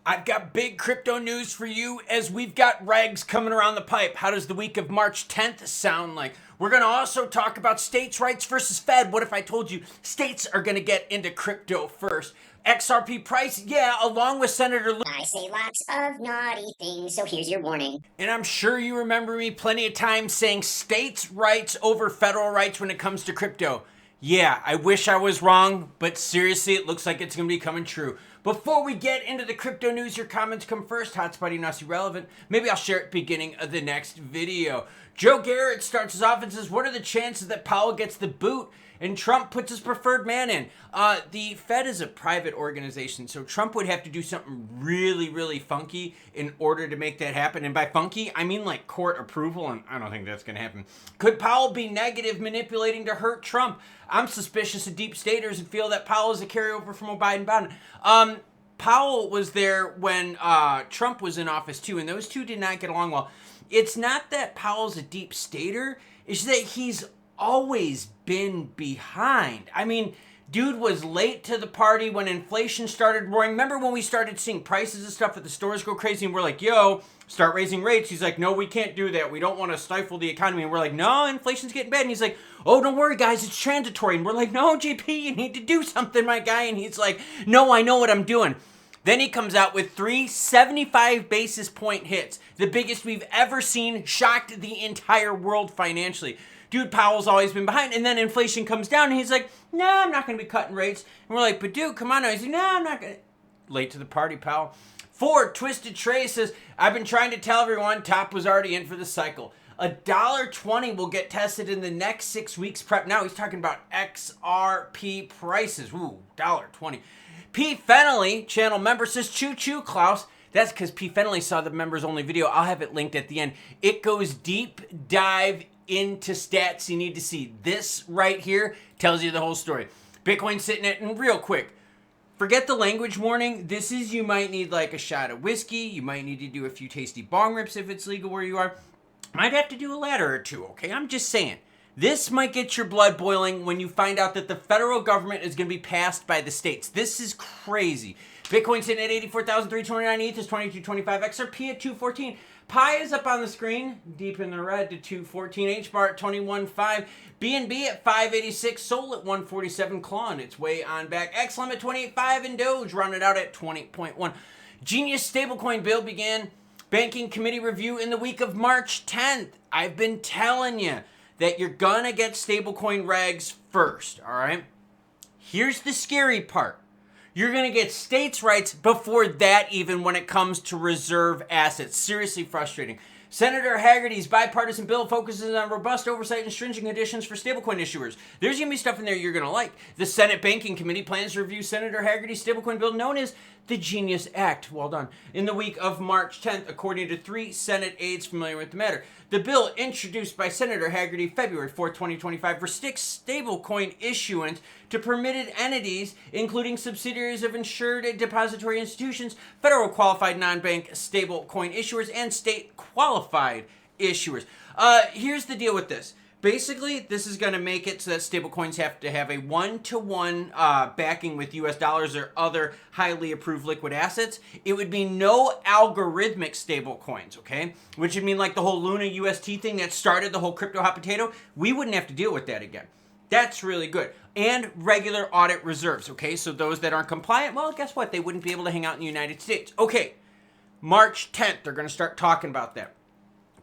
I've got big crypto news for you as we've got regs coming around the pipe. How does the week of March 10th sound like? We're going to also talk about states' rights versus Fed. What if I told you states are going to get into crypto first? XRP price, yeah, along with Senator Lumens. I say lots of naughty things, so here's your warning. And I'm sure you remember me plenty of times saying states' rights over federal rights when it comes to crypto. Yeah, I wish I was wrong, but seriously, it looks like it's going to be coming true. Before we get into the crypto news, your comments come first. Hot, spotty, nasty, relevant. Maybe I'll share it at the beginning of the next video. Joe Garrett starts us off and says, what are the chances that Powell gets the boot and Trump puts his preferred man in? The Fed is a private organization, so Trump would have to do something really, really funky in order to make that happen. And by funky, I mean like court approval, and I don't think that's going to happen. Could Powell be negative, manipulating to hurt Trump? I'm suspicious of deep staters and feel that Powell is a carryover from a Biden bond. Powell was there when Trump was in office too, and those two did not get along well. It's not that Powell's a deep stater, it's that he's always been behind. I mean, dude was late to the party when inflation started roaring. Remember when we started seeing prices and stuff at the stores go crazy and we're like, yo, start raising rates. He's like, no, we can't do that. We don't want to stifle the economy. And we're like, no, inflation's getting bad. And he's like, oh, don't worry, guys, it's transitory. And we're like, no, JP, you need to do something, my guy. And he's like, no, I know what I'm doing. Then he comes out with 3 75 basis point hits, the biggest we've ever seen, shocked the entire world financially. Dude, Powell's always been behind, and then inflation comes down, and he's like, no, I'm not going to be cutting rates. And we're like, but dude, come on now. He's like, no, I'm not going to. Late to the party, Powell. 4, Twisted Trey says, I've been trying to tell everyone top was already in for the cycle. $1.20 will get tested in the next 6 weeks prep. Now he's talking about XRP prices. Ooh, $1.20. P. Fennelly, channel member, says, choo choo, Klaus. That's because P. Fennelly saw the members only video. I'll have it linked at the end. It goes deep dive into stats you need to see. This right here tells you the whole story. Bitcoin sitting at, and real quick, forget the language warning. This is, you might need like a shot of whiskey. You might need to do a few tasty bong rips if it's legal where you are. Might have to do a ladder or two, okay? I'm just saying. This might get your blood boiling when you find out that the federal government is going to be passed by the states. This is crazy. Bitcoin sitting at 84,329, ETH is 2225, XRP at 214. Pi is up on the screen, deep in the red to 214. HBAR at 21.5. BNB at 586. Sol at 147. Clawing its way on back. XLM at 28.5. And Doge rounded out at 20.1. Genius stablecoin bill began banking committee review in the week of March 10th. I've been telling you that you're gonna get stablecoin regs first, all right? Here's the scary part. You're going to get states' rights before that even when it comes to reserve assets. Seriously frustrating. Senator Haggerty's bipartisan bill focuses on robust oversight and stringent conditions for stablecoin issuers. There's going to be stuff in there you're going to like. The Senate Banking Committee plans to review Senator Haggerty's stablecoin bill known as the Genius Act, well done, in the week of March 10th, according to 3 Senate aides familiar with the matter. The bill, introduced by Senator Haggerty February 4, 2025, restricts stablecoin issuance to permitted entities, including subsidiaries of insured depository institutions, federal qualified non-bank stablecoin issuers, and state qualified issuers. Here's the deal with this. Basically, this is going to make it so that stablecoins have to have a one-to-one backing with US dollars or other highly approved liquid assets. It would be no algorithmic stablecoins, okay? Which would mean like the whole Luna UST thing that started the whole crypto hot potato. We wouldn't have to deal with that again. That's really good. And regular audit reserves, okay? So those that aren't compliant, well, guess what? They wouldn't be able to hang out in the United States. Okay, March 10th, they're going to start talking about that.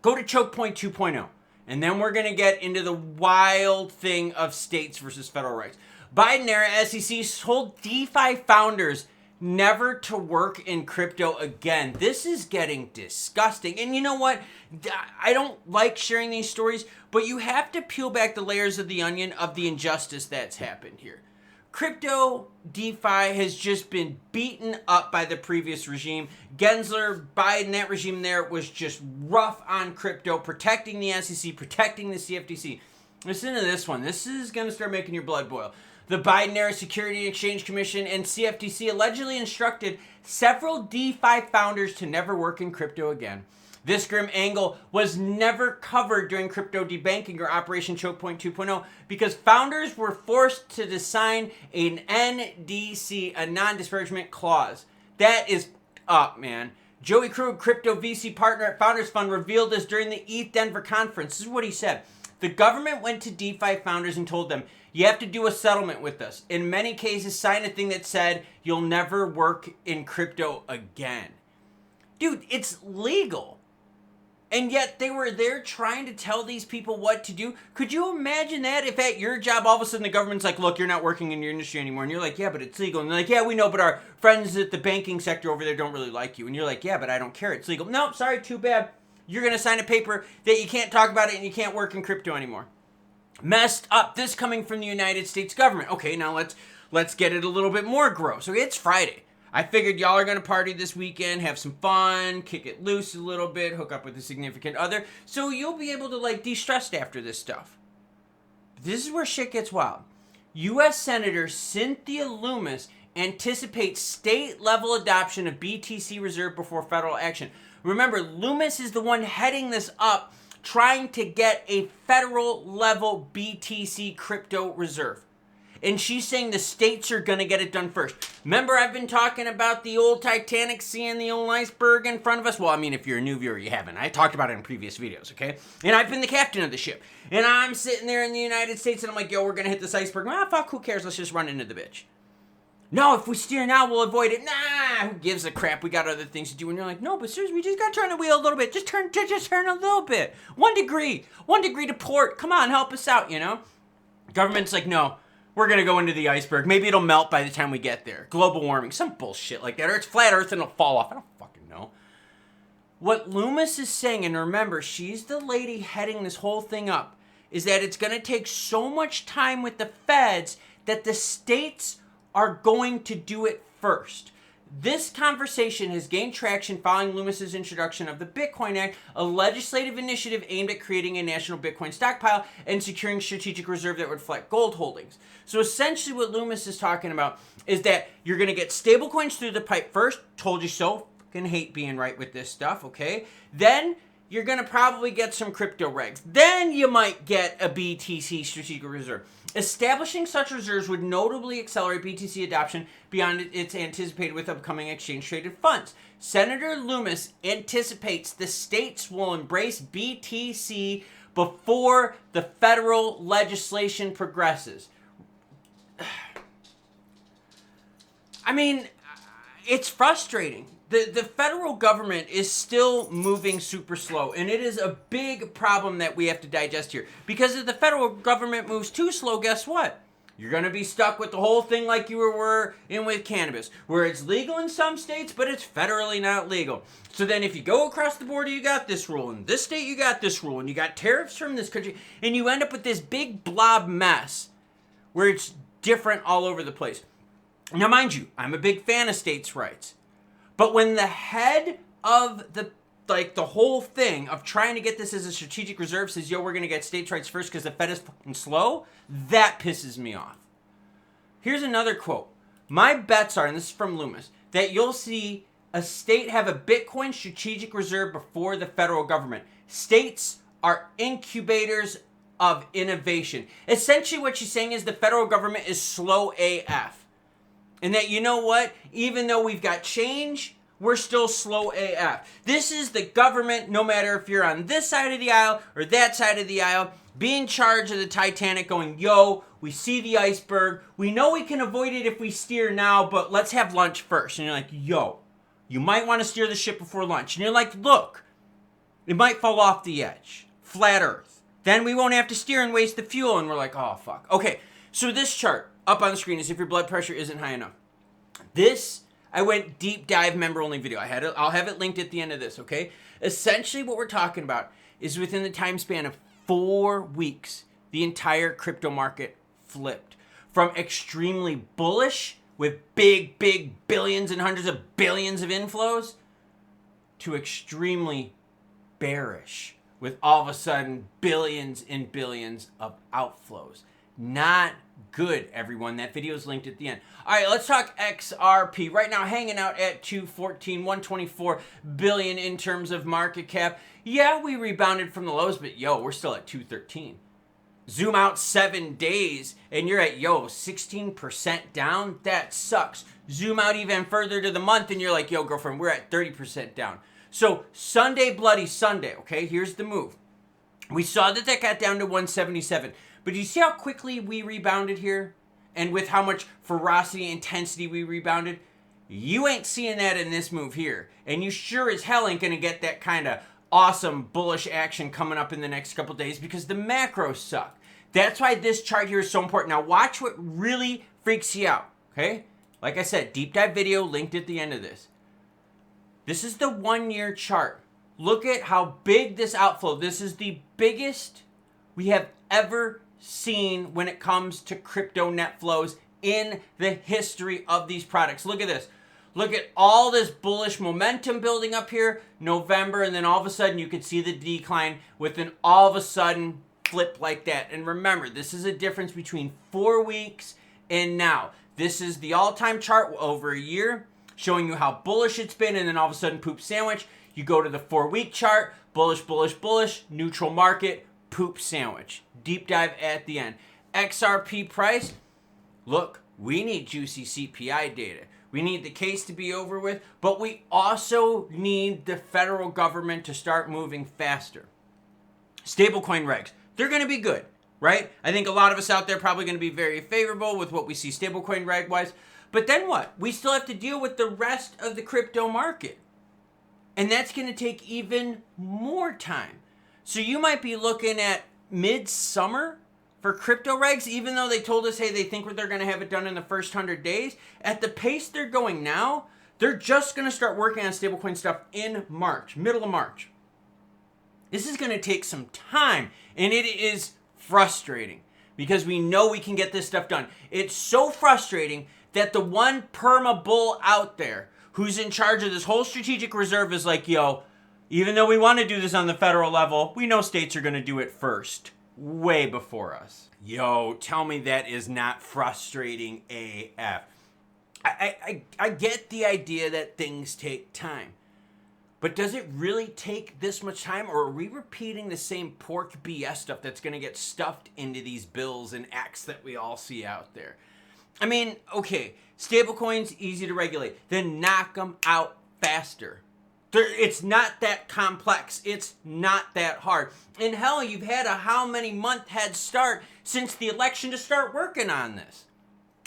Go to Choke Point 2.0. And then we're going to get into the wild thing of states versus federal rights. Biden era SEC told DeFi founders never to work in crypto again. This is getting disgusting. And you know what? I don't like sharing these stories, but you have to peel back the layers of the onion of the injustice that's happened here. Crypto DeFi has just been beaten up by the previous regime. Gensler, Biden, that regime there was just rough on crypto, protecting the SEC, protecting the CFTC. Listen to this one. This is going to start making your blood boil. The Biden-era Security and Exchange Commission and CFTC allegedly instructed several DeFi founders to never work in crypto again. This grim angle was never covered during crypto debanking or Operation Choke Point 2.0 because founders were forced to sign an NDC, a non-disparagement clause. That is up, man. Joey Krug, crypto VC partner at Founders Fund, revealed this during the ETH Denver conference. This is what he said. The government went to DeFi founders and told them, you have to do a settlement with us. In many cases, sign a thing that said, you'll never work in crypto again. Dude, it's legal. And yet they were there trying to tell these people what to do. Could you imagine that if at your job, all of a sudden the government's like, look, you're not working in your industry anymore. And you're like, yeah, but it's legal. And they're like, yeah, we know, but our friends at the banking sector over there don't really like you. And you're like, yeah, but I don't care. It's legal. No, sorry, too bad. You're going to sign a paper that you can't talk about it and you can't work in crypto anymore. Messed up. This coming from the United States government. Okay, now let's get it a little bit more gross. Okay, it's Friday. I figured y'all are going to party this weekend, have some fun, kick it loose a little bit, hook up with a significant other, so you'll be able to, like, de-stress after this stuff. This is where shit gets wild. U.S. Senator Cynthia Lumens anticipates state-level adoption of BTC reserve before federal action. Remember, Lumens is the one heading this up, trying to get a federal-level BTC crypto reserve. And she's saying the states are going to get it done first. Remember, I've been talking about the old Titanic seeing the old iceberg in front of us? Well, I mean, if you're a new viewer, you haven't. I talked about it in previous videos, okay? And I've been the captain of the ship. And I'm sitting there in the United States, and I'm like, yo, we're going to hit this iceberg. Ah, fuck, who cares? Let's just run into the bitch. No, if we steer now, we'll avoid it. Nah, who gives a crap? We got other things to do. And you're like, no, but seriously, we just got to turn the wheel a little bit. Just turn a little bit. 1 degree. 1 degree to port. Come on, help us out, you know? Government's like, no. We're going to go into the iceberg. Maybe it'll melt by the time we get there. Global warming, some bullshit like that. Or it's flat earth and it'll fall off. I don't fucking know. What Lumens is saying, and remember, she's the lady heading this whole thing up, is that it's going to take so much time with the feds that the states are going to do it first. This conversation has gained traction following Lumens' introduction of the Bitcoin Act, a legislative initiative aimed at creating a national Bitcoin stockpile and securing strategic reserve that would reflect gold holdings. So essentially what Lumens is talking about is that you're going to get stablecoins through the pipe first. Told you so. Fucking hate being right with this stuff, okay? Then you're going to probably get some crypto regs. Then you might get a BTC strategic reserve. Establishing such reserves would notably accelerate BTC adoption beyond its anticipated with upcoming exchange-traded funds. Senator Lumens anticipates the states will embrace BTC before the federal legislation progresses. I mean, it's frustrating. The federal government is still moving super slow, and it is a big problem that we have to digest here. Because if the federal government moves too slow, guess what? You're going to be stuck with the whole thing like you were in with cannabis, where it's legal in some states, but it's federally not legal. So then if you go across the border, you got this rule. In this state, you got this rule. And you got tariffs from this country. And you end up with this big blob mess where it's different all over the place. Now, mind you, I'm a big fan of states' rights. But when the head of the whole thing of trying to get this as a strategic reserve says, yo, we're going to get states' rights first because the Fed is fucking slow, that pisses me off. Here's another quote. My bets are, and this is from Lumens, that you'll see a state have a Bitcoin strategic reserve before the federal government. States are incubators of innovation. Essentially what she's saying is the federal government is slow AF. And that, you know what? Even though we've got change, we're still slow AF. This is the government, no matter if you're on this side of the aisle or that side of the aisle, being in charge of the Titanic going, yo, we see the iceberg. We know we can avoid it if we steer now, but let's have lunch first. And you're like, yo, you might want to steer the ship before lunch. And you're like, look, it might fall off the edge. Flat Earth. Then we won't have to steer and waste the fuel. And we're like, oh, fuck. Okay, so this chart up on the screen is if your blood pressure isn't high enough. This, I went deep dive member only video. I'll have it linked at the end of this, okay? Essentially what we're talking about is within the time span of 4 weeks, the entire crypto market flipped. From extremely bullish with big billions and hundreds of billions of inflows to extremely bearish with all of a sudden billions and billions of outflows. Not good, everyone. That video is linked at the end. All right, let's talk XRP. Right now, hanging out at 214, 124 billion in terms of market cap. Yeah, we rebounded from the lows, but yo, we're still at 213. Zoom out 7 days and you're at, 16% down. That sucks. Zoom out even further to the month and you're like, girlfriend, we're at 30% down. So Sunday, bloody Sunday, okay? Here's the move. We saw that got down to 177. But do you see how quickly we rebounded here? And with how much ferocity and intensity we rebounded? You ain't seeing that in this move here. And you sure as hell ain't going to get that kind of awesome bullish action coming up in the next couple days because the macros suck. That's why this chart here is so important. Now watch what really freaks you out, okay? Like I said, deep dive video linked at the end of this. This is the 1 year chart. Look at how big this outflow. This is the biggest we have ever seen when it comes to crypto net flows in the history of these products. Look at this. Look at all this bullish momentum building up here, November, and then all of a sudden you could see the decline with an all of a sudden flip like that. And remember, this is a difference between 4 weeks and now. This is the all-time chart over a year, showing you how bullish it's been, and then all of a sudden poop sandwich. You go to the 4-week chart, bullish, bullish, bullish, neutral market, poop sandwich. Deep dive at the end. XRP price, look, we need juicy CPI data. We need the case to be over with, but we also need the federal government to start moving faster. Stablecoin regs, they're going to be good, right? I think a lot of us out there probably going to be very favorable with what we see stablecoin reg-wise. But then what? We still have to deal with the rest of the crypto market. And that's going to take even more time. So you might be looking at mid-summer for crypto regs, even though they told us, hey, they think they're going to have it done in the first 100 days. At the pace they're going now, they're just going to start working on stablecoin stuff in March, middle of March. This is going to take some time, and it is frustrating because we know we can get this stuff done. It's so frustrating that the one perma bull out there who's in charge of this whole strategic reserve is like, even though we want to do this on the federal level, we know states are going to do it first. Way before us. Tell me that is not frustrating AF. I get the idea that things take time. But does it really take this much time? Or are we repeating the same pork BS stuff that's going to get stuffed into these bills and acts that we all see out there? I mean, okay, stablecoins, easy to regulate. Then knock them out faster. It's not that complex. It's not that hard. And hell, you've had a how many month head start since the election to start working on this.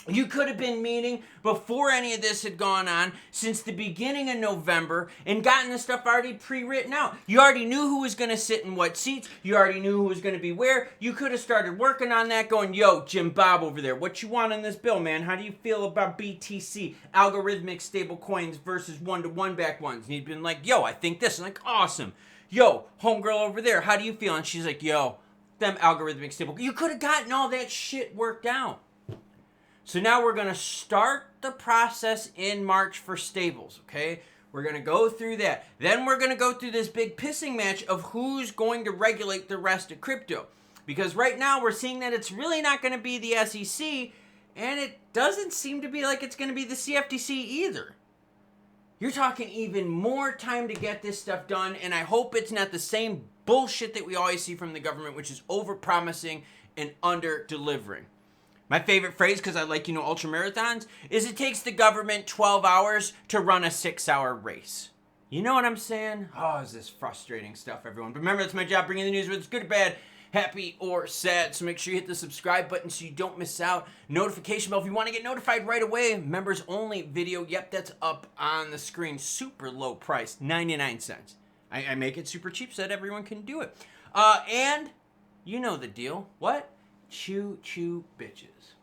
You could have been meeting before any of this had gone on since the beginning of November and gotten the stuff already pre-written out. You already knew who was going to sit in what seats. You already knew who was going to be where. You could have started working on that going, Jim Bob over there, what you want in this bill, man? How do you feel about BTC, algorithmic stable coins versus one-to-one back ones? And he'd been like, I think this. I'm like, awesome. Homegirl over there, how do you feel? And she's like, them algorithmic stable. You could have gotten all that shit worked out. So now we're going to start the process in March for stables, okay? We're going to go through that. Then we're going to go through this big pissing match of who's going to regulate the rest of crypto. Because right now we're seeing that it's really not going to be the SEC, and it doesn't seem to be like it's going to be the CFTC either. You're talking even more time to get this stuff done, and I hope it's not the same bullshit that we always see from the government, which is over-promising and under-delivering. My favorite phrase, because I like, ultra marathons, is it takes the government 12 hours to run a 6-hour race. You know what I'm saying? Oh, is this frustrating stuff, everyone. But remember, that's my job, bringing the news, whether it's good or bad, happy or sad. So make sure you hit the subscribe button so you don't miss out. Notification bell if you want to get notified right away. Members only video. Yep, that's up on the screen. Super low price, 99 cents. I make it super cheap so that everyone can do it. And you know the deal. What? Choo choo bitches.